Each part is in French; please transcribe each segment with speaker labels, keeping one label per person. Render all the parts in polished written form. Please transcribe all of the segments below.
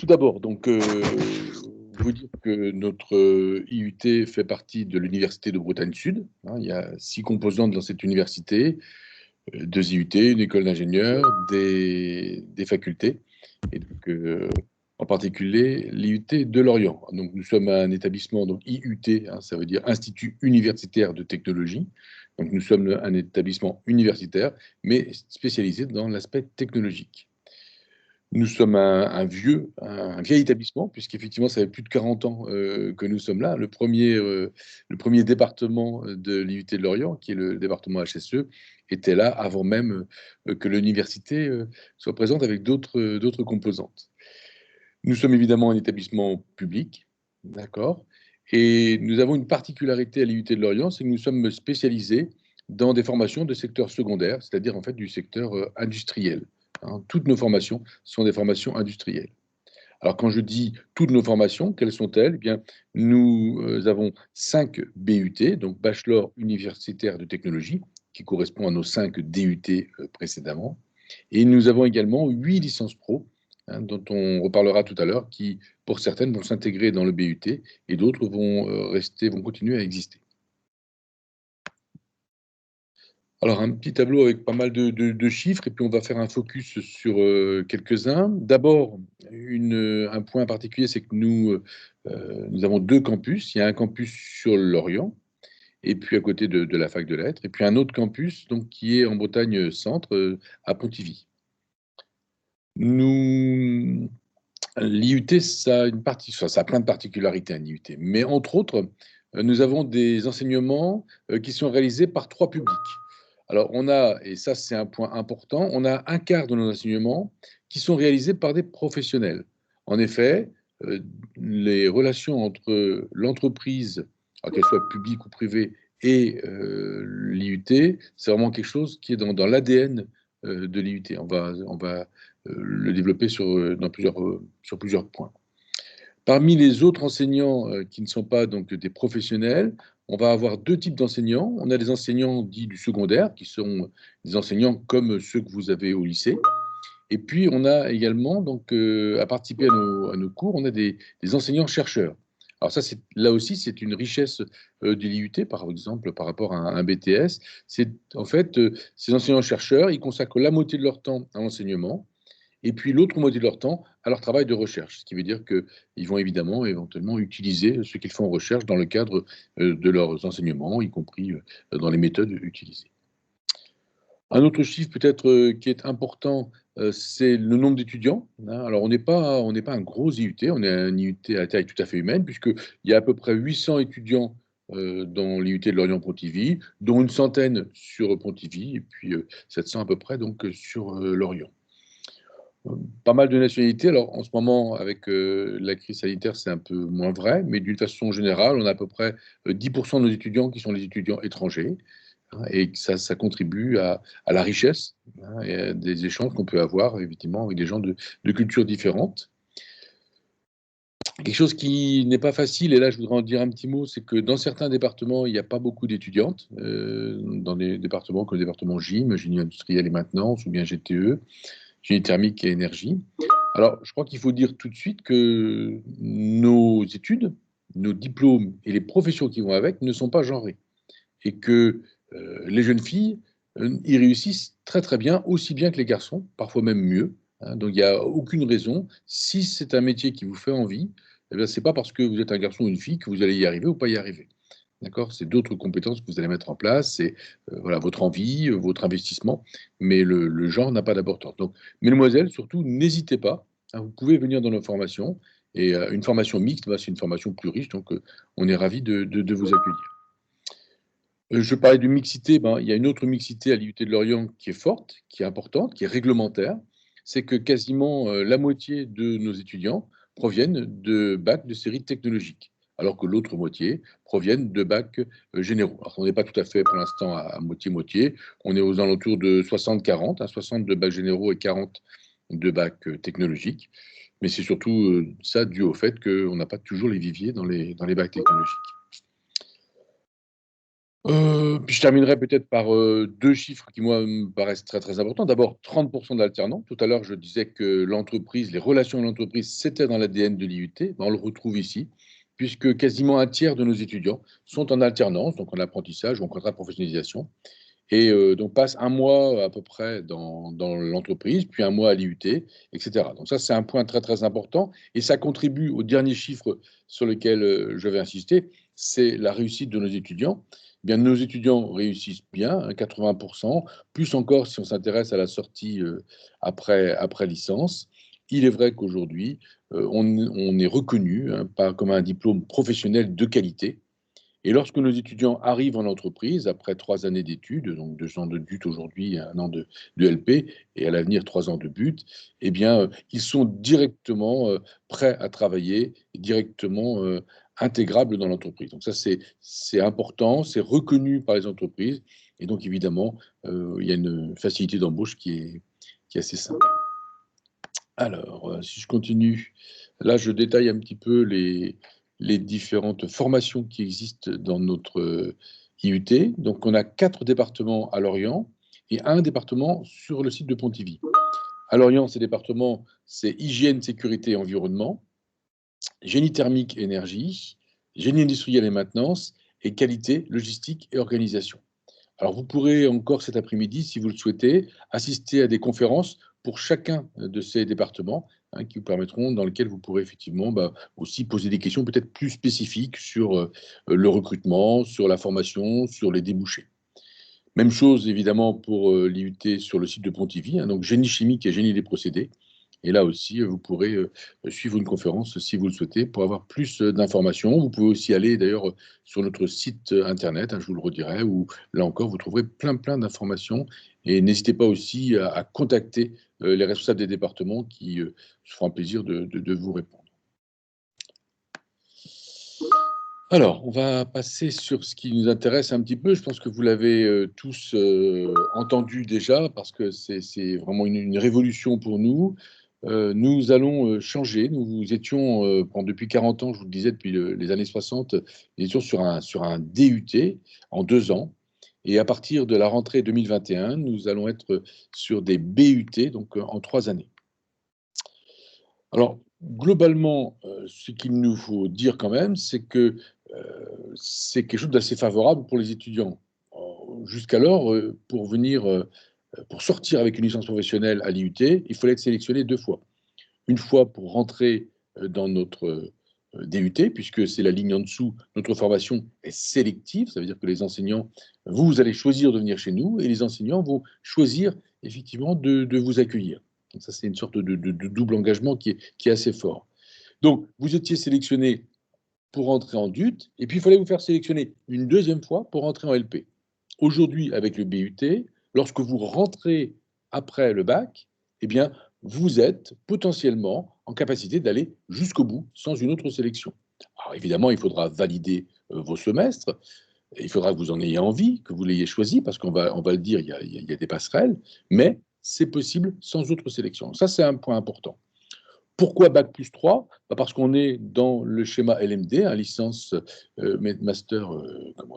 Speaker 1: Tout d'abord, donc, vous dire que notre IUT fait partie de l'Université de Bretagne Sud, hein. Il y a 6 composantes dans cette université, 2 IUT, une école d'ingénieurs, des facultés et donc, en particulier l'IUT de Lorient. Donc nous sommes un établissement, donc IUT, hein, ça veut dire Institut universitaire de technologie. Donc nous sommes un établissement universitaire, mais spécialisé dans l'aspect technologique. Nous sommes un vieil établissement, puisqu'effectivement, ça fait plus de 40 ans que nous sommes là. Le premier département de l'IUT de Lorient, qui est le département HSE, était là avant même que l'université soit présente avec d'autres composantes. Nous sommes évidemment un établissement public, d'accord, et nous avons une particularité à l'IUT de Lorient, c'est que nous sommes spécialisés dans des formations de secteur secondaire, c'est-à-dire en fait du secteur industriel, hein. Toutes nos formations sont des formations industrielles. Alors quand je dis toutes nos formations, quelles sont-elles? Eh bien, nous avons 5 BUT, donc bachelor universitaire de technologie, qui correspond à nos 5 DUT précédemment. Et nous avons également 8 licences pro, hein, dont on reparlera tout à l'heure, qui, pour certaines, vont s'intégrer dans le BUT et d'autres vont vont continuer à exister. Alors, un petit tableau avec pas mal de chiffres, et puis on va faire un focus sur quelques-uns. D'abord, un point particulier, c'est que nous avons 2 campus. Il y a un campus sur Lorient, et puis à côté de la fac de lettres, et puis un autre campus donc, qui est en Bretagne centre, à Pontivy. L'IUT, ça a plein de particularités, un IUT, mais entre autres, nous avons des enseignements qui sont réalisés par 3 publics. Alors, on a, et ça c'est un point important, on a un quart de nos enseignements qui sont réalisés par des professionnels. En effet, les relations entre l'entreprise, qu'elle soit publique ou privée, et l'IUT, c'est vraiment quelque chose qui est dans l'ADN de l'IUT. On va le développer sur plusieurs points. Parmi les autres enseignants qui ne sont pas donc des professionnels, on va avoir 2 types d'enseignants. On a des enseignants dits du secondaire, qui sont des enseignants comme ceux que vous avez au lycée. Et puis, on a également, donc, à participer à nos cours, on a des enseignants-chercheurs. Alors ça, là aussi, c'est une richesse de l'IUT, par exemple, par rapport à un BTS. C'est en fait, ces enseignants-chercheurs, ils consacrent la moitié de leur temps à l'enseignement, et puis l'autre moitié de leur temps à leur travail de recherche, ce qui veut dire qu'ils vont évidemment, éventuellement, utiliser ce qu'ils font en recherche dans le cadre de leurs enseignements, y compris dans les méthodes utilisées. Un autre chiffre peut-être qui est important, c'est le nombre d'étudiants, hein. Alors on n'est pas un gros IUT, on est un IUT à taille tout à fait humaine, puisqu'il y a à peu près 800 étudiants dans l'IUT de Lorient-Pontivy, dont une centaine sur Pontivy, et puis 700 à peu près donc sur Lorient. Pas mal de nationalités. Alors, en ce moment, avec la crise sanitaire, c'est un peu moins vrai, mais d'une façon générale, on a à peu près 10% de nos étudiants qui sont des étudiants étrangers, hein, et ça contribue à la richesse, hein, et à des échanges qu'on peut avoir, effectivement, avec des gens de cultures différentes. Quelque chose qui n'est pas facile, et là, je voudrais en dire un petit mot, c'est que dans certains départements, il n'y a pas beaucoup d'étudiantes, dans des départements comme le département GIM, Génie industriel et maintenance, ou bien GTE, Génie thermique et énergie. Alors, je crois qu'il faut dire tout de suite que nos études, nos diplômes et les professions qui vont avec ne sont pas genrés, et que les jeunes filles y réussissent très très bien, aussi bien que les garçons, parfois même mieux, hein. Donc, il n'y a aucune raison. Si c'est un métier qui vous fait envie, eh bien, c'est pas parce que vous êtes un garçon ou une fille que vous allez y arriver ou pas y arriver. D'accord? C'est d'autres compétences que vous allez mettre en place, c'est voilà, votre envie, votre investissement, mais le genre n'a pas d'importance. Donc, mesdemoiselles, surtout, n'hésitez pas, hein, vous pouvez venir dans nos formations, et une formation mixte, bah, c'est une formation plus riche, donc on est ravis de vous accueillir. Je parlais de mixité, ben, il y a une autre mixité à l'IUT de Lorient qui est forte, qui est importante, qui est réglementaire. C'est que quasiment la moitié de nos étudiants proviennent de bacs de série technologique, alors que l'autre moitié proviennent de bacs généraux. Alors, on n'est pas tout à fait pour l'instant à moitié-moitié. On est aux alentours de 60-40, hein, 60 de bacs généraux et 40 de bacs technologiques. Mais c'est surtout ça dû au fait qu'on n'a pas toujours les viviers dans les bacs technologiques. Puis je terminerai peut-être par deux chiffres qui, moi, me paraissent très, très importants. D'abord, 30% d'alternants. Tout à l'heure, je disais que l'entreprise, les relations de l'entreprise, c'était dans l'ADN de l'IUT. Ben, on le retrouve ici, puisque quasiment un tiers de nos étudiants sont en alternance, donc en apprentissage ou en contrat de professionnalisation, et donc passent un mois à peu près dans l'entreprise, puis un mois à l'IUT, etc. Donc ça, c'est un point très, très important, et ça contribue au dernier chiffre sur lequel je vais insister, c'est la réussite de nos étudiants. Eh bien, nos étudiants réussissent bien, hein, 80%, plus encore si on s'intéresse à la sortie après licence. Il est vrai qu'aujourd'hui, on est reconnu, hein, comme un diplôme professionnel de qualité. Et lorsque nos étudiants arrivent en entreprise, après 3 années d'études, donc 2 ans de but aujourd'hui, un an de LP, et à l'avenir 3 ans de but, eh bien, ils sont directement prêts à travailler, directement intégrables dans l'entreprise. Donc ça, c'est important, c'est reconnu par les entreprises, et donc évidemment, il y a une facilité d'embauche qui est assez simple. Alors, si je continue, là, je détaille un petit peu les différentes formations qui existent dans notre IUT. Donc, on a 4 départements à Lorient et un département sur le site de Pontivy. À Lorient, ces départements, c'est hygiène, sécurité et environnement, génie thermique, énergie, génie industriel et maintenance, et qualité, logistique et organisation. Alors, vous pourrez encore cet après-midi, si vous le souhaitez, assister à des conférences pour chacun de ces départements, hein, qui vous permettront, dans lesquels vous pourrez effectivement aussi poser des questions peut-être plus spécifiques sur le recrutement, sur la formation, sur les débouchés. Même chose évidemment pour l'IUT sur le site de Pontivy, hein, donc génie chimique et génie des procédés. Et là aussi, vous pourrez suivre une conférence si vous le souhaitez pour avoir plus d'informations. Vous pouvez aussi aller d'ailleurs sur notre site internet, hein, je vous le redirai, où là encore, vous trouverez plein d'informations. Et n'hésitez pas aussi à contacter les responsables des départements qui se feront un plaisir de vous répondre. Alors, on va passer sur ce qui nous intéresse un petit peu. Je pense que vous l'avez tous entendu déjà, parce que c'est vraiment une révolution pour nous. Nous allons changer. Nous étions, depuis 40 ans, je vous le disais, depuis les années 60, nous étions sur un DUT en 2 ans. Et à partir de la rentrée 2021, nous allons être sur des BUT, donc en 3 années. Alors, globalement, ce qu'il nous faut dire quand même, c'est que c'est quelque chose d'assez favorable pour les étudiants. Jusqu'alors, pour sortir avec une licence professionnelle à l'IUT, il fallait être sélectionné 2 fois. Une fois pour rentrer dans notre DUT, puisque c'est la ligne en dessous, notre formation est sélective, ça veut dire que les enseignants, vous allez choisir de venir chez nous, et les enseignants vont choisir effectivement de vous accueillir. Donc ça, c'est une sorte de double engagement qui est assez fort. Donc, vous étiez sélectionné pour rentrer en DUT, et puis il fallait vous faire sélectionner une deuxième fois pour rentrer en LP. Aujourd'hui, avec le BUT, lorsque vous rentrez après le bac, eh bien, vous êtes potentiellement en capacité d'aller jusqu'au bout sans une autre sélection. Alors évidemment, il faudra valider vos semestres, il faudra que vous en ayez envie, que vous l'ayez choisi, parce qu'on va le dire, il y a des passerelles, mais c'est possible sans autre sélection. Ça, c'est un point important. Pourquoi Bac plus 3 ? Parce qu'on est dans le schéma LMD, licence, master,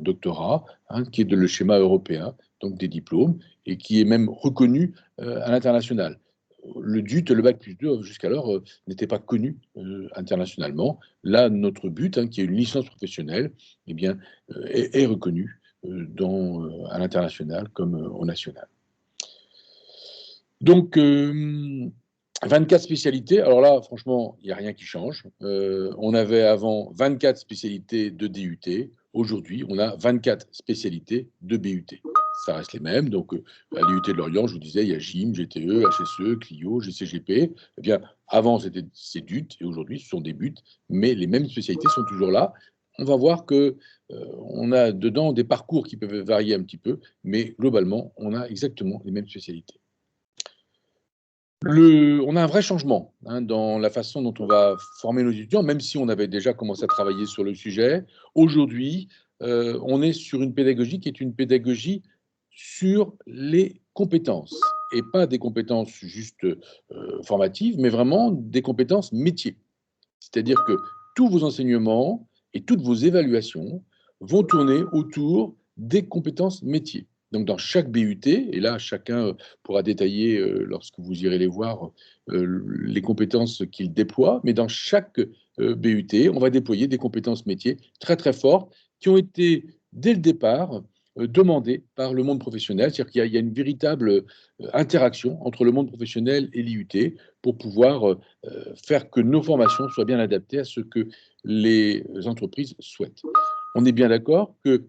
Speaker 1: doctorat, hein, qui est le schéma européen, donc des diplômes, et qui est même reconnu à l'international. Le DUT, le Bac plus 2, jusqu'alors, n'était pas connu internationalement. Là, notre but, hein, qui est une licence professionnelle, eh bien, est reconnu à l'international comme au national. Donc, 24 spécialités. Alors là, franchement, il n'y a rien qui change. On avait avant 24 spécialités de DUT. Aujourd'hui, on a 24 spécialités de BUT. Ça reste les mêmes. Donc, à l'IUT de Lorient, je vous disais, il y a GIM, GTE, HSE, Clio, GCGP. Eh bien, avant, c'était ces DUT, et aujourd'hui, ce sont des BUT, mais les mêmes spécialités sont toujours là. On va voir que on a dedans des parcours qui peuvent varier un petit peu, mais globalement, on a exactement les mêmes spécialités. On a un vrai changement, hein, dans la façon dont on va former nos étudiants, même si on avait déjà commencé à travailler sur le sujet. Aujourd'hui, on est sur une pédagogie qui est une pédagogie sur les compétences, et pas des compétences juste formatives, mais vraiment des compétences métiers. C'est-à-dire que tous vos enseignements et toutes vos évaluations vont tourner autour des compétences métiers. Donc, dans chaque BUT, et là, chacun pourra détailler, lorsque vous irez les voir, les compétences qu'il déploie, mais dans chaque BUT, on va déployer des compétences métiers très, très fortes qui ont été, dès le départ, demandées par le monde professionnel. C'est-à-dire qu'il y a une véritable interaction entre le monde professionnel et l'IUT pour pouvoir faire que nos formations soient bien adaptées à ce que les entreprises souhaitent. On est bien d'accord que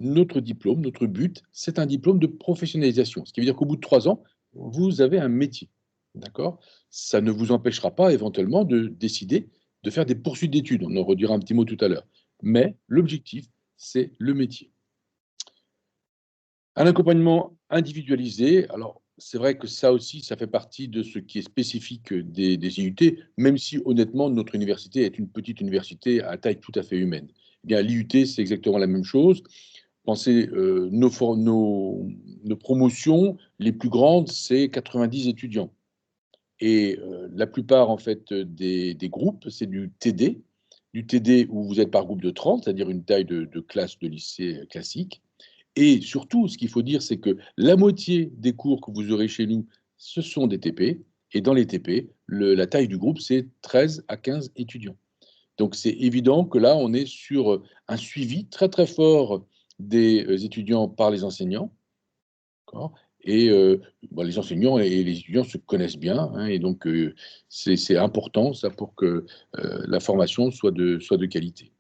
Speaker 1: notre diplôme, notre but, c'est un diplôme de professionnalisation. Ce qui veut dire qu'au bout de 3 ans, vous avez un métier. D'accord? Ça ne vous empêchera pas éventuellement de décider de faire des poursuites d'études. On en redira un petit mot tout à l'heure. Mais l'objectif, c'est le métier. Un accompagnement individualisé, alors c'est vrai que ça aussi, ça fait partie de ce qui est spécifique des IUT, même si honnêtement, notre université est une petite université à taille tout à fait humaine. Eh bien, l'IUT, c'est exactement la même chose. Pensez, nos promotions les plus grandes, c'est 90 étudiants. Et la plupart, en fait, des groupes, c'est du TD où vous êtes par groupe de 30, c'est-à-dire une taille de classe de lycée classique. Et surtout, ce qu'il faut dire, c'est que la moitié des cours que vous aurez chez nous, ce sont des TP. Et dans les TP, la taille du groupe, c'est 13 à 15 étudiants. Donc, c'est évident que là, on est sur un suivi très, très fort des étudiants par les enseignants. Et les enseignants et les étudiants se connaissent bien. Hein, et donc, c'est important, ça, pour que la formation soit de qualité.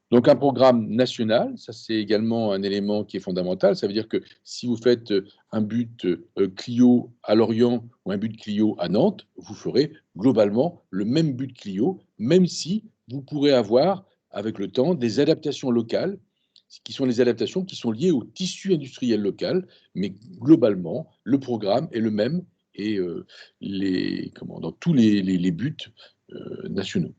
Speaker 1: Donc, un programme national, ça c'est également un élément qui est fondamental. Ça veut dire que si vous faites un but Clio à Lorient ou un but Clio à Nantes, vous ferez globalement le même but Clio, même si vous pourrez avoir, avec le temps, des adaptations locales, qui sont les adaptations qui sont liées au tissu industriel local, mais globalement, le programme est le même et dans tous les buts nationaux.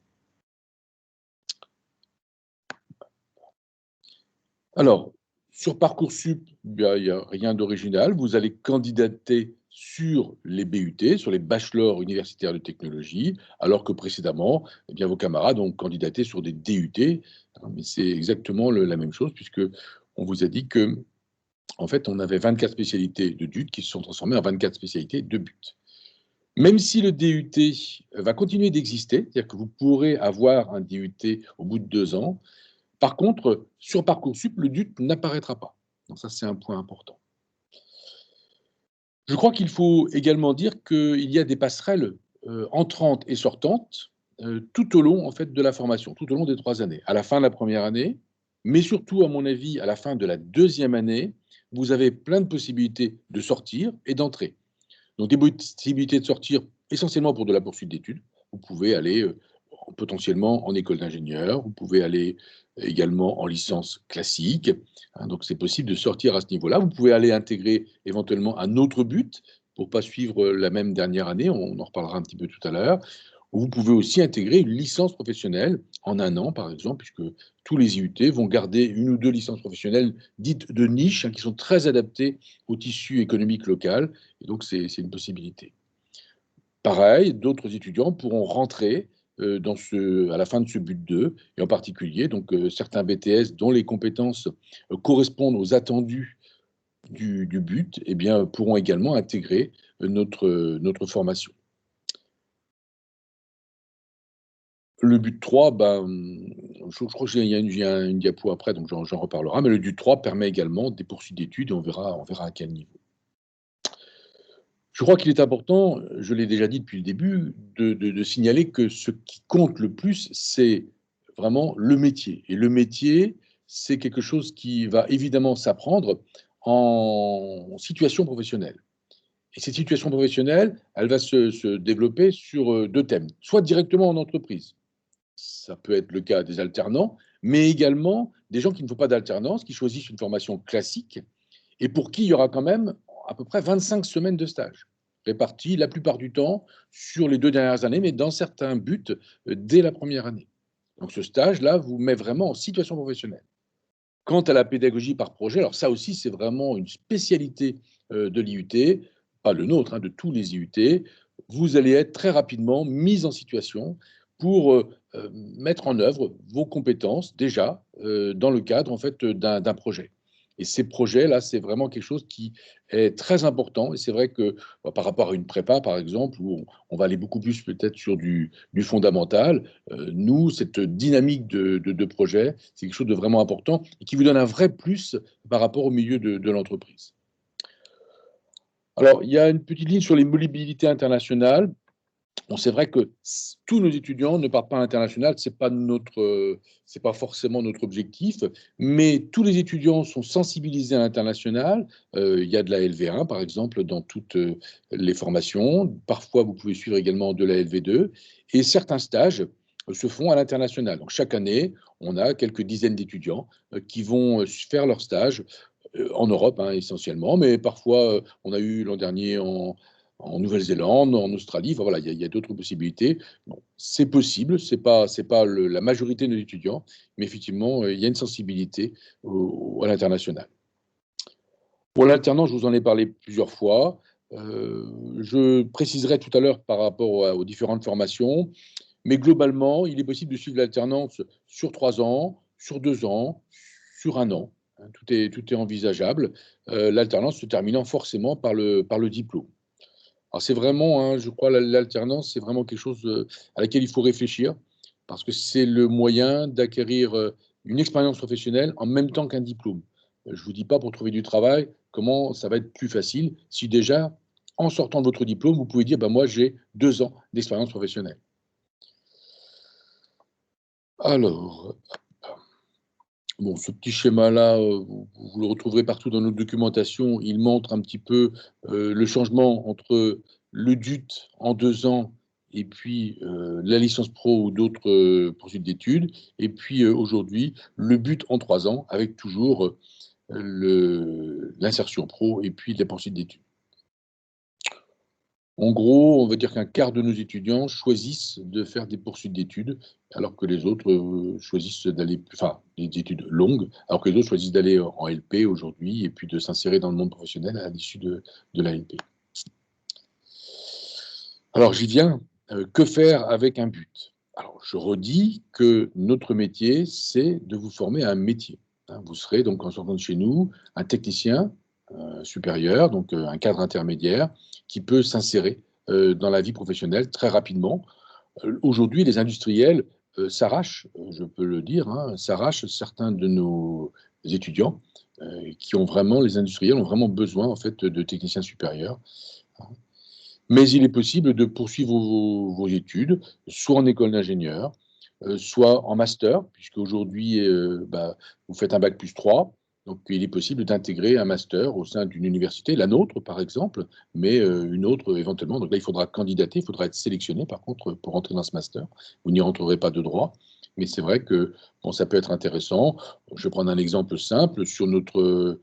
Speaker 1: Alors, sur Parcoursup, il y a rien d'original. Vous allez candidater sur les BUT, sur les bachelors universitaires de technologie, alors que précédemment, eh bien, vos camarades ont candidaté sur des DUT. Hein, mais c'est exactement la même chose, puisque on vous a dit que, en fait, on avait 24 spécialités de DUT qui se sont transformées en 24 spécialités de BUT. Même si le DUT va continuer d'exister, c'est-à-dire que vous pourrez avoir un DUT au bout de 2 ans, par contre, sur Parcoursup, le DUT n'apparaîtra pas. Donc ça, c'est un point important. Je crois qu'il faut également dire qu'il y a des passerelles entrantes et sortantes tout au long en fait, de la formation, tout au long des 3 années. À la fin de la première année, mais surtout, à mon avis, à la fin de la deuxième année, vous avez plein de possibilités de sortir et d'entrer. Donc des possibilités de sortir essentiellement pour de la poursuite d'études. Vous pouvez aller potentiellement en école d'ingénieur, vous pouvez aller également en licence classique. Hein, donc c'est possible de sortir à ce niveau-là. Vous pouvez aller intégrer éventuellement un autre but pour ne pas suivre la même dernière année, on en reparlera un petit peu tout à l'heure. Vous pouvez aussi intégrer une licence professionnelle en 1 an, par exemple, puisque tous les IUT vont garder une ou deux licences professionnelles dites de niche, hein, qui sont très adaptées au tissu économique local. Et donc, c'est une possibilité. Pareil, d'autres étudiants pourront rentrer à la fin de ce but 2, et en particulier, donc, certains BTS dont les compétences correspondent aux attendus du but, eh bien, pourront également intégrer notre formation. Le but 3, ben, je crois que j'ai une diapo après, donc j'en reparlerai, mais le but 3 permet également des poursuites d'études et on verra à quel niveau. Je crois qu'il est important, je l'ai déjà dit depuis le début, de signaler que ce qui compte le plus, c'est vraiment le métier. Et le métier, c'est quelque chose qui va évidemment s'apprendre en situation professionnelle. Et cette situation professionnelle, elle va se développer sur 2 thèmes. Soit directement en entreprise, ça peut être le cas des alternants, mais également des gens qui ne font pas d'alternance, qui choisissent une formation classique et pour qui il y aura quand même à peu près 25 semaines de stage, réparties la plupart du temps sur les 2 dernières années, mais dans certains buts, dès la première année. Donc ce stage-là vous met vraiment en situation professionnelle. Quant à la pédagogie par projet, alors ça aussi, c'est vraiment une spécialité de l'IUT, pas le nôtre, hein, de tous les IUT. Vous allez être très rapidement mis en situation pour mettre en œuvre vos compétences déjà dans le cadre en fait d'un projet. Et ces projets-là, c'est vraiment quelque chose qui est très important. Et c'est vrai que par rapport à une prépa, par exemple, où on va aller beaucoup plus peut-être sur du fondamental, nous, cette dynamique de projet, c'est quelque chose de vraiment important et qui vous donne un vrai plus par rapport au milieu de l'entreprise. Alors, il y a une petite ligne sur les mobilités internationales. Bon, c'est vrai que tous nos étudiants ne partent pas à l'international, c'est pas forcément notre objectif, mais tous les étudiants sont sensibilisés à l'international. Il y a de la LV1, par exemple, dans toutes les formations. Parfois, vous pouvez suivre également de la LV2, et certains stages se font à l'international. Donc, chaque année, on a quelques dizaines d'étudiants qui vont faire leur stage en Europe, hein, essentiellement, mais parfois, on a eu l'an dernier en Nouvelle-Zélande, en Australie. Enfin, voilà, il y a d'autres possibilités. Bon, c'est possible, c'est pas la majorité de nos étudiants, mais effectivement, il y a une sensibilité à l'international. Pour l'alternance, je vous en ai parlé plusieurs fois. Je préciserai tout à l'heure par rapport aux différentes formations, mais globalement, il est possible de suivre l'alternance sur 3 ans, sur 2 ans, sur 1 an. Hein, tout est envisageable. L'alternance se terminant forcément par le diplôme. Alors c'est vraiment, hein, je crois, l'alternance, c'est vraiment quelque chose à laquelle il faut réfléchir, parce que c'est le moyen d'acquérir une expérience professionnelle en même temps qu'un diplôme. Je ne vous dis pas pour trouver du travail comment ça va être plus facile si déjà, en sortant de votre diplôme, vous pouvez dire, ben moi j'ai 2 ans d'expérience professionnelle. Alors, bon, ce petit schéma-là, vous le retrouverez partout dans notre documentation. Il montre un petit peu le changement entre le DUT en 2 ans et puis la licence pro ou d'autres poursuites d'études. Et puis aujourd'hui, le but en 3 ans avec toujours l'insertion pro et puis la poursuite d'études. En gros, on va dire qu'un quart de nos étudiants choisissent de faire des poursuites d'études, alors que les autres choisissent d'aller, enfin, des études longues, alors que les autres choisissent d'aller en LP aujourd'hui et puis de s'insérer dans le monde professionnel à l'issue de la LP. Alors, j'y viens. Que faire avec un but? Alors, je redis que notre métier, c'est de vous former à un métier. Hein, vous serez donc, en sortant de chez nous, un technicien supérieur, donc un cadre intermédiaire, qui peut s'insérer dans la vie professionnelle très rapidement. Aujourd'hui, les industriels s'arrachent, je peux le dire, hein, s'arrachent certains de nos étudiants qui ont vraiment, les industriels ont vraiment besoin en fait de techniciens supérieurs. Mais il est possible de poursuivre vos études, soit en école d'ingénieur, soit en master, puisque aujourd'hui, vous faites un bac plus 3. Donc, il est possible d'intégrer un master au sein d'une université, la nôtre par exemple, mais une autre éventuellement. Donc là, il faudra candidater, il faudra être sélectionné par contre pour entrer dans ce master. Vous n'y rentrerez pas de droit, mais c'est vrai que bon, ça peut être intéressant. Je vais prendre un exemple simple.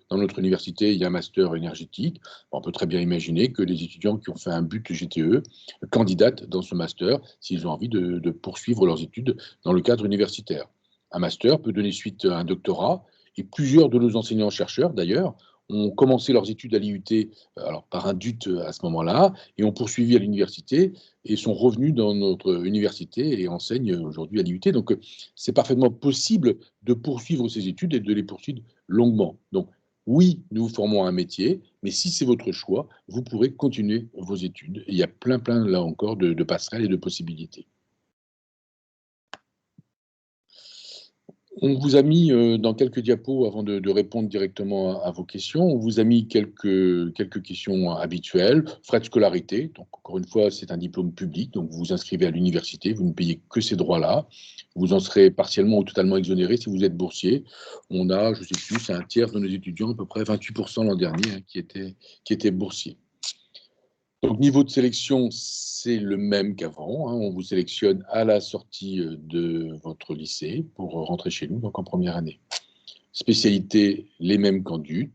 Speaker 1: Dans notre université, il y a un master énergétique. On peut très bien imaginer que les étudiants qui ont fait un but GTE candidatent dans ce master s'ils ont envie de poursuivre leurs études dans le cadre universitaire. Un master peut donner suite à un doctorat et plusieurs de nos enseignants-chercheurs, d'ailleurs, ont commencé leurs études à l'IUT alors par un DUT à ce moment-là et ont poursuivi à l'université et sont revenus dans notre université et enseignent aujourd'hui à l'IUT. Donc, c'est parfaitement possible de poursuivre ces études et de les poursuivre longuement. Donc, oui, nous vous formons à un métier, mais si c'est votre choix, vous pourrez continuer vos études. Et il y a plein, là encore, de passerelles et de possibilités. On vous a mis dans quelques diapos, avant de répondre directement à vos questions, on vous a mis quelques questions habituelles. Frais de scolarité, donc encore une fois, c'est un diplôme public, donc vous vous inscrivez à l'université, vous ne payez que ces droits-là. Vous en serez partiellement ou totalement exonéré si vous êtes boursier. On a, je ne sais plus, c'est un tiers de nos étudiants, à peu près 28% l'an dernier, hein, qui étaient boursiers. Donc, niveau de sélection, c'est le même qu'avant, hein. On vous sélectionne à la sortie de votre lycée pour rentrer chez nous, donc en première année. Spécialité, les mêmes qu'en DUT.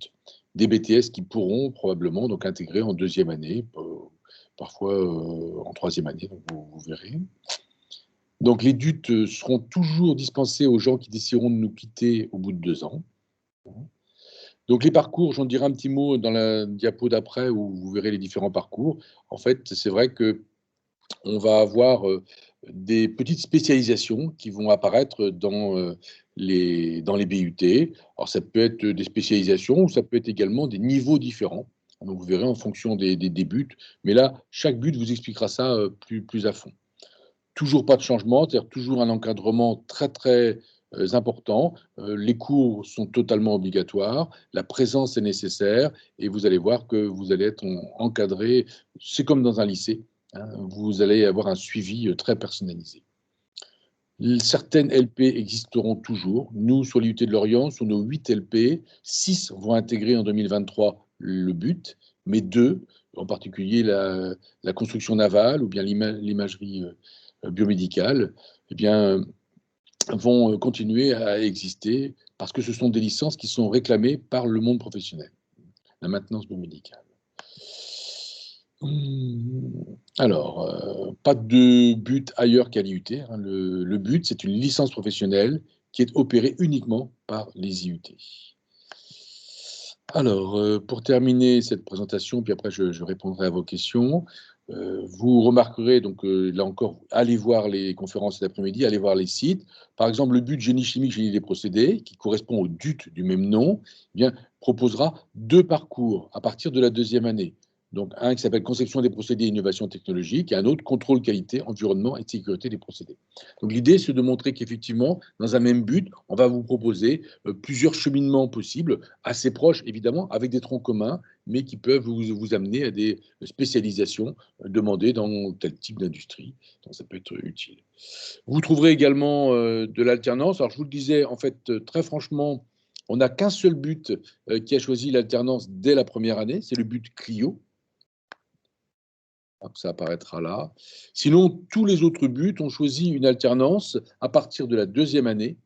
Speaker 1: Des BTS qui pourront probablement donc intégrer en deuxième année, parfois en troisième année, donc vous verrez. Donc, les DUT seront toujours dispensés aux gens qui décideront de nous quitter au bout de 2 ans. Donc les parcours, j'en dirai un petit mot dans la diapo d'après où vous verrez les différents parcours. En fait, c'est vrai qu'on va avoir des petites spécialisations qui vont apparaître dans dans les BUT. Alors, ça peut être des spécialisations ou ça peut être également des niveaux différents. Donc, vous verrez en fonction des buts. Mais là, chaque but vous expliquera ça plus à fond. Toujours pas de changement, c'est-à-dire toujours un encadrement très, très important. Les cours sont totalement obligatoires, la présence est nécessaire et vous allez voir que vous allez être encadré. C'est comme dans un lycée, hein, vous allez avoir un suivi très personnalisé. Certaines LP existeront toujours. Nous, sur l'IUT de Lorient, sur nos 8 LP, 6 vont intégrer en 2023 le but, mais 2, en particulier la construction navale ou bien l'imagerie biomédicale, eh bien, vont continuer à exister parce que ce sont des licences qui sont réclamées par le monde professionnel, la maintenance biomédicale. Alors, pas de but ailleurs qu'à l'IUT. Hein. Le but, c'est une licence professionnelle qui est opérée uniquement par les IUT. Alors, pour terminer cette présentation, puis après je répondrai à vos questions, vous remarquerez, donc là encore, allez voir les conférences cet après-midi, allez voir les sites. Par exemple, le but génie chimique, génie des procédés, qui correspond au DUT du même nom, eh bien, proposera 2 parcours à partir de la 2e année. Donc, un qui s'appelle Conception des procédés et innovation technologique, et un autre Contrôle qualité, environnement et sécurité des procédés. Donc, l'idée, c'est de montrer qu'effectivement, dans un même but, on va vous proposer plusieurs cheminements possibles, assez proches, évidemment, avec des troncs communs, mais qui peuvent vous amener à des spécialisations demandées dans tel type d'industrie. Donc, ça peut être utile. Vous trouverez également de l'alternance. Alors, je vous le disais, en fait, très franchement, on n'a qu'un seul but qui a choisi l'alternance dès la première année, c'est le but Clio. Ça apparaîtra là. Sinon, tous les autres buts ont choisi une alternance à partir de la 2e année,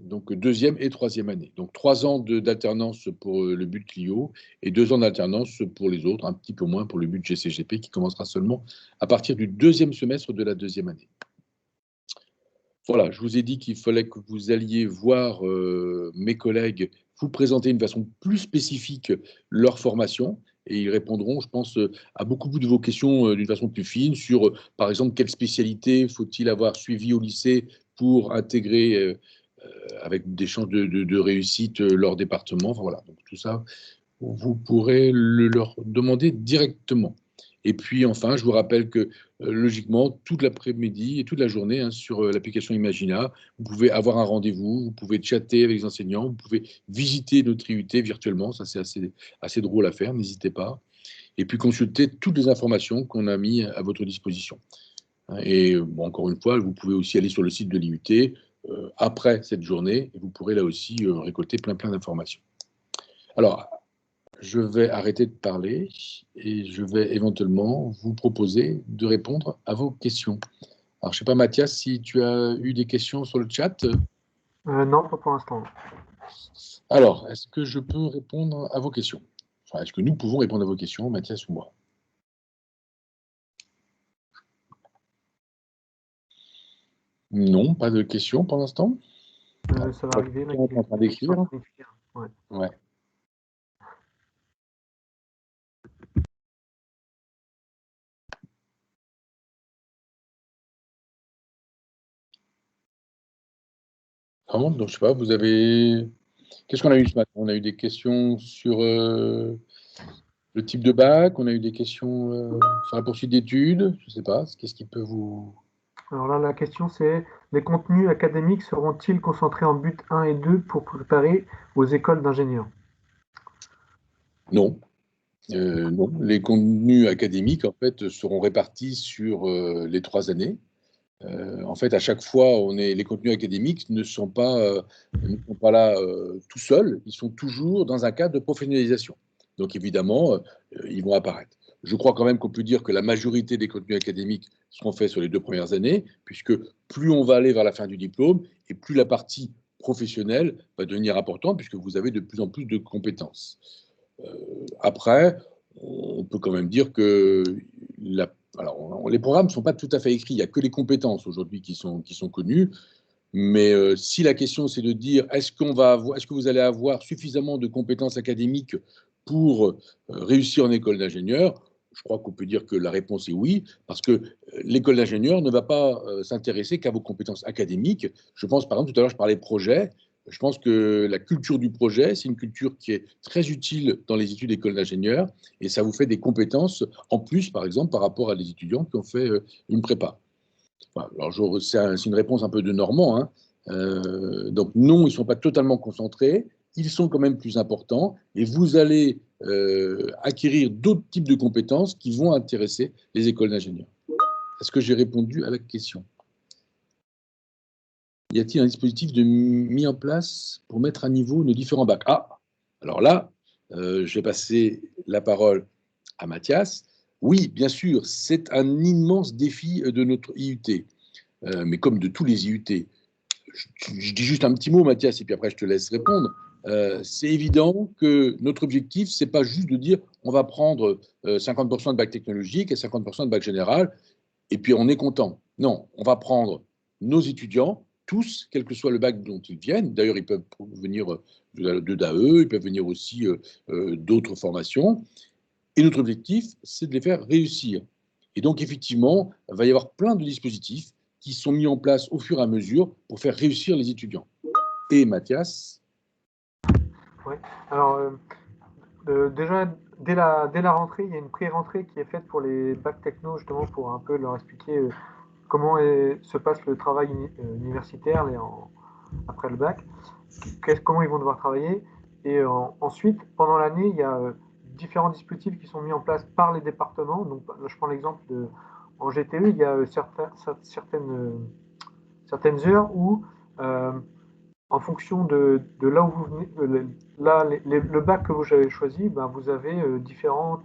Speaker 1: donc 2e et 3e année. Donc 3 ans d'alternance pour le but Clio et 2 ans d'alternance pour les autres, un petit peu moins pour le but GCGP qui commencera seulement à partir du 2e semestre de la 2e année. Voilà, je vous ai dit qu'il fallait que vous alliez voir mes collègues vous présenter d'une façon plus spécifique leur formation et ils répondront, je pense, à beaucoup de vos questions d'une façon plus fine sur, par exemple, quelle spécialité faut-il avoir suivi au lycée pour intégrer avec des chances de réussite leur département. Enfin, voilà, donc tout ça, vous pourrez leur demander directement. Et puis enfin, je vous rappelle que logiquement, toute l'après-midi et toute la journée hein, sur l'application Imagina, vous pouvez avoir un rendez-vous, vous pouvez chatter avec les enseignants, vous pouvez visiter notre IUT virtuellement, ça c'est assez drôle à faire, n'hésitez pas. Et puis consulter toutes les informations qu'on a mis à votre disposition. Et bon, encore une fois, vous pouvez aussi aller sur le site de l'IUT après cette journée et vous pourrez là aussi récolter plein d'informations. Alors, je vais arrêter de parler et je vais éventuellement vous proposer de répondre à vos questions. Alors, je ne sais pas, Mathias, si tu as eu des questions sur le chat.
Speaker 2: Non, pas pour l'instant.
Speaker 1: Alors, est-ce que je peux répondre à vos questions? Enfin, est-ce que nous pouvons répondre à vos questions, Mathias ou moi? Non, pas de questions pour l'instant.
Speaker 2: Ça va arriver.
Speaker 1: On est en train d'écrire.
Speaker 2: Ouais.
Speaker 1: Ouais. Vraiment, donc je sais pas, vous avez... Qu'est-ce qu'on a eu ce matin? On a eu des questions sur le type de bac, on a eu des questions sur la poursuite d'études, je ne sais pas, qu'est-ce qui peut vous...
Speaker 2: Alors là, la question c'est, les contenus académiques seront-ils concentrés en but 1 et 2 pour préparer aux écoles d'ingénieurs?
Speaker 1: Non. Non, les contenus académiques, en fait, seront répartis sur les 3 années. En fait, à chaque fois, les contenus académiques ne sont pas là tout seuls, ils sont toujours dans un cadre de professionnalisation. Donc, évidemment, ils vont apparaître. Je crois quand même qu'on peut dire que la majorité des contenus académiques seront faits sur les 2 premières années, puisque plus on va aller vers la fin du diplôme, et plus la partie professionnelle va devenir importante, puisque vous avez de plus en plus de compétences. Après, on peut quand même dire que les programmes ne sont pas tout à fait écrits. Il n'y a que les compétences aujourd'hui qui sont connues. Mais si la question c'est de dire est-ce que vous allez avoir suffisamment de compétences académiques pour réussir en école d'ingénieur, je crois qu'on peut dire que la réponse est oui, parce que l'école d'ingénieur ne va pas s'intéresser qu'à vos compétences académiques. Je pense, par exemple, tout à l'heure, je parlais projet. Je pense que la culture du projet, c'est une culture qui est très utile dans les études d'école d'ingénieur, et ça vous fait des compétences en plus, par exemple, par rapport à des étudiants qui ont fait une prépa. Voilà. Alors, c'est une réponse un peu de Normand, hein. Donc non, ils ne sont pas totalement concentrés, ils sont quand même plus importants, et vous allez acquérir d'autres types de compétences qui vont intéresser les écoles d'ingénieurs. Est-ce que j'ai répondu à la question? Y a-t-il un dispositif mis en place pour mettre à niveau nos différents bacs? Ah, alors là, je vais passer la parole à Mathias. Oui, bien sûr, c'est un immense défi de notre IUT, mais comme de tous les IUT. Je dis juste un petit mot, Mathias, et puis après je te laisse répondre. C'est évident que notre objectif, c'est pas juste de dire on va prendre 50% de bac technologique et 50% de bac général, et puis on est content. Non, on va prendre nos étudiants, tous, quel que soit le bac dont ils viennent. D'ailleurs, ils peuvent venir de DAE, ils peuvent venir aussi d'autres formations. Et notre objectif, c'est de les faire réussir. Et donc, effectivement, il va y avoir plein de dispositifs qui sont mis en place au fur et à mesure pour faire réussir les étudiants. Et Mathias?
Speaker 2: Oui. Alors, déjà, dès la rentrée, il y a une pré-rentrée qui est faite pour les bacs techno, justement, pour un peu leur expliquer comment se passe le travail universitaire après le bac, comment ils vont devoir travailler. Et ensuite, pendant l'année, il y a différents dispositifs qui sont mis en place par les départements. Donc, je prends l'exemple en GTE, il y a certaines heures où, en fonction de là où vous venez, le bac que vous avez choisi, ben, vous avez différents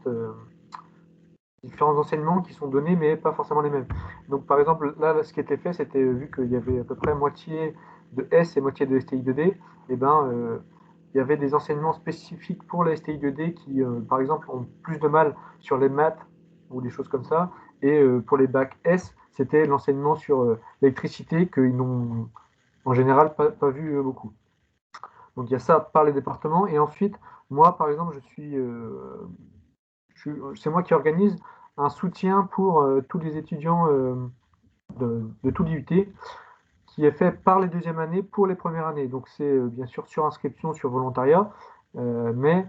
Speaker 2: enseignements qui sont donnés, mais pas forcément les mêmes. Donc, par exemple, là ce qui était fait, c'était vu qu'il y avait à peu près moitié de S et moitié de STI2D, et ben, il y avait des enseignements spécifiques pour la STI2D qui, par exemple, ont plus de mal sur les maths ou des choses comme ça. Et pour les bacs S, c'était l'enseignement sur l'électricité qu'ils n'ont en général pas vu beaucoup. Donc il y a ça par les départements. Et ensuite, moi, par exemple, c'est moi qui organise un soutien pour tous les étudiants de tout l'IUT qui est fait par les deuxièmes années pour les premières années. Donc c'est bien sûr sur inscription, sur volontariat, mais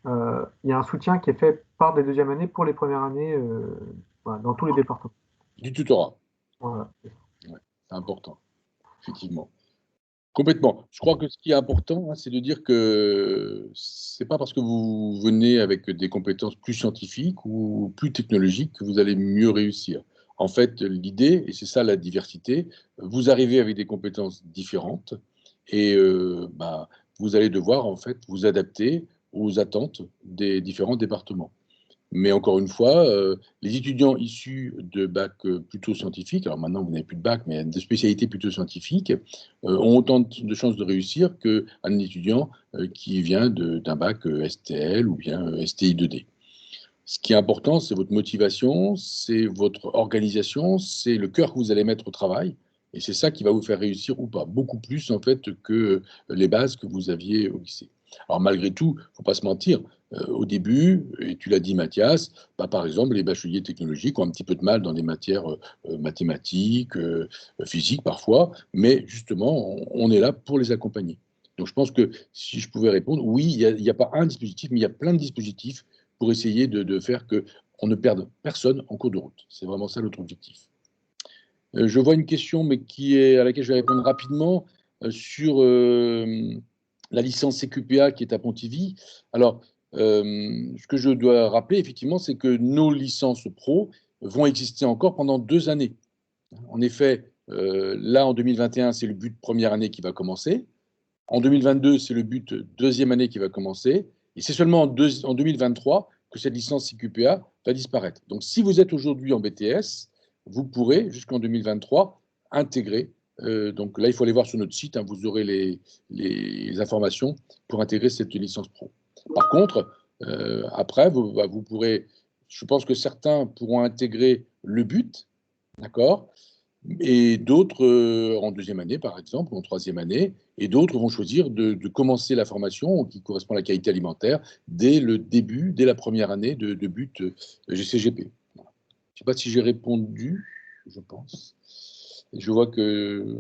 Speaker 2: il y a un soutien qui est fait par des deuxièmes années pour les premières années voilà, dans tous les départements.
Speaker 1: Du tutorat.
Speaker 2: Voilà.
Speaker 1: Ouais, c'est important, effectivement. Complètement. Je crois que ce qui est important, hein, c'est de dire que c'est pas parce que vous venez avec des compétences plus scientifiques ou plus technologiques que vous allez mieux réussir. En fait, l'idée, et c'est ça la diversité, vous arrivez avec des compétences différentes et bah, vous allez devoir en fait vous adapter aux attentes des différents départements. Mais encore une fois, les étudiants issus de bac plutôt scientifiques, alors maintenant vous n'avez plus de bac, mais de spécialités plutôt scientifiques, ont autant de chances de réussir qu'un étudiant qui vient d'un bac STL ou bien STI2D. Ce qui est important, c'est votre motivation, c'est votre organisation, c'est le cœur que vous allez mettre au travail. Et c'est ça qui va vous faire réussir ou pas, beaucoup plus en fait que les bases que vous aviez au lycée. Alors malgré tout, il ne faut pas se mentir, au début, et tu l'as dit Mathias, bah, par exemple, les bacheliers technologiques ont un petit peu de mal dans les matières mathématiques, physiques parfois, mais justement, on est là pour les accompagner. Donc je pense que si je pouvais répondre, oui, il n'y a pas un dispositif, mais il y a plein de dispositifs pour essayer de faire qu'on ne perde personne en cours de route. C'est vraiment ça notre objectif. Je vois une question, mais à laquelle je vais répondre rapidement, sur la licence CQPA qui est à Pontivy. Alors, ce que je dois rappeler, effectivement, c'est que nos licences pro vont exister encore pendant 2 années. En effet, là, en 2021, c'est le but première année qui va commencer. En 2022, c'est le but deuxième année qui va commencer. Et c'est seulement en 2023 que cette licence CQPA va disparaître. Donc, si vous êtes aujourd'hui en BTS, vous pourrez, jusqu'en 2023, intégrer. Donc là, il faut aller voir sur notre site, hein, vous aurez les informations pour intégrer cette licence pro. Par contre, après, vous pourrez, je pense que certains pourront intégrer le but, d'accord, et d'autres en deuxième année, par exemple, ou en troisième année. Et d'autres vont choisir de commencer la formation qui correspond à la qualité alimentaire dès le début, dès la première année de but GCGP. Voilà. Je ne sais pas si j'ai répondu, je pense. Et je vois que